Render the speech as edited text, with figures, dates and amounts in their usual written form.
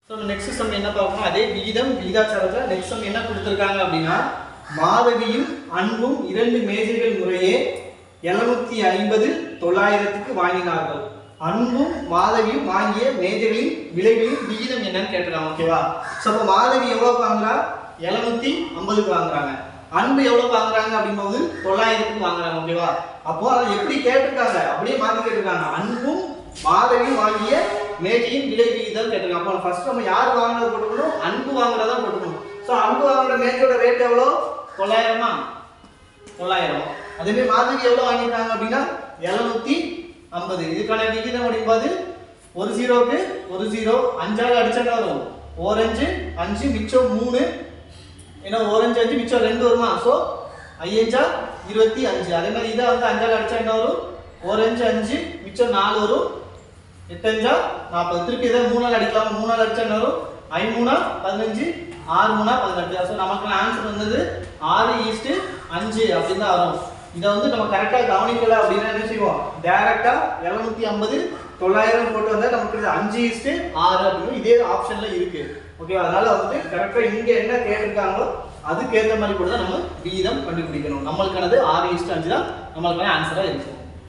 So next sum என்ன பார்க்கணும், அதே விகிதம் விகிதாச்சாரத்தில் நெக்ஸ்ட் சம் என்ன கொடுத்துருக்காங்க அப்படின்னா, மாதவியும் அன்பும் 2 மேஜைகள் முறையே 750 900க்கு வாங்கினார்கள். அன்பும் மாதவியும் வாங்கிய மேஜைகளின் விலைகளின் விகிதம் என்னன்னு கேட்டுருக்காங்க. ஓகேவா? ஸோ அப்போ மாதவி எவ்வளோ வாங்குறா? 750க்கு வாங்குறாங்க. அன்பு எவ்வளோ வாங்குறாங்க அப்படிங்கும்போது 900க்கு வாங்குறாங்க. ஓகேவா? அப்போ அதை எப்படி கேட்டிருக்காங்க, அப்படியே மாற்றி கேட்டிருக்காங்க. அன்பும் மாதவியும் வாங்கிய மேஜையின் விலை விகிதம் கேட்டிருக்காங்க. அப்போ ஃபர்ஸ்ட் நம்ம யார் வாங்கினது போட்டுக்கணும்? அன்பு வாங்குறதா போட்டுக்கணும். ஸோ அன்பு வாங்குற மேஜையோட ரேட் எவ்வளோ? 900மா? 900. அதே மாதவி எவ்வளோ வாங்கியிருக்காங்க அப்படின்னா 750. இதுக்கான விகிதம் அப்படிங்கும்போது ஒரு ஜீரோக்கு ஒரு ஜீரோ, 5ஆல் அடிச்சா வரும் 1 5 5 மிச்சம் 3, ஏன்னா 1 5 5 மிச்சம் 2 வருமா? ஸோ 5 25. அதே மாதிரி இதை வந்து 5ஆல் அடிச்சா என்ன வரும்? 1 5 5 மிச்சம் 4 வரும், 8 5 40. திருப்பி இதை 3ஆல் அடிக்கலாம். 3ஆல் அடிச்சா என்ன வரும்? 5 3 15, 6 3 18. ஸோ நமக்கு ஆன்சர் வந்தது 6:5 அப்படின்னு தான் வரும். இதை வந்து நம்ம கரெக்டாக கவனிக்கல அப்படின்னா என்ன செய்வோம்? டைரக்டா 750 900 போட்டு வந்தால் நமக்கு 5:6 அப்படின்னு இதே ஆப்ஷன்ல இருக்கு. ஓகே, அதனால வந்து கரெக்டா இங்க என்ன கேட்டிருக்காங்களோ அதுக்கு ஏற்ற மாதிரி கூட தான் நம்ம விகிதம் கண்டுபிடிக்கணும். நம்மளுக்கானது 6:5 தான் நம்மளுக்கான ஆன்சரா இருக்கும்.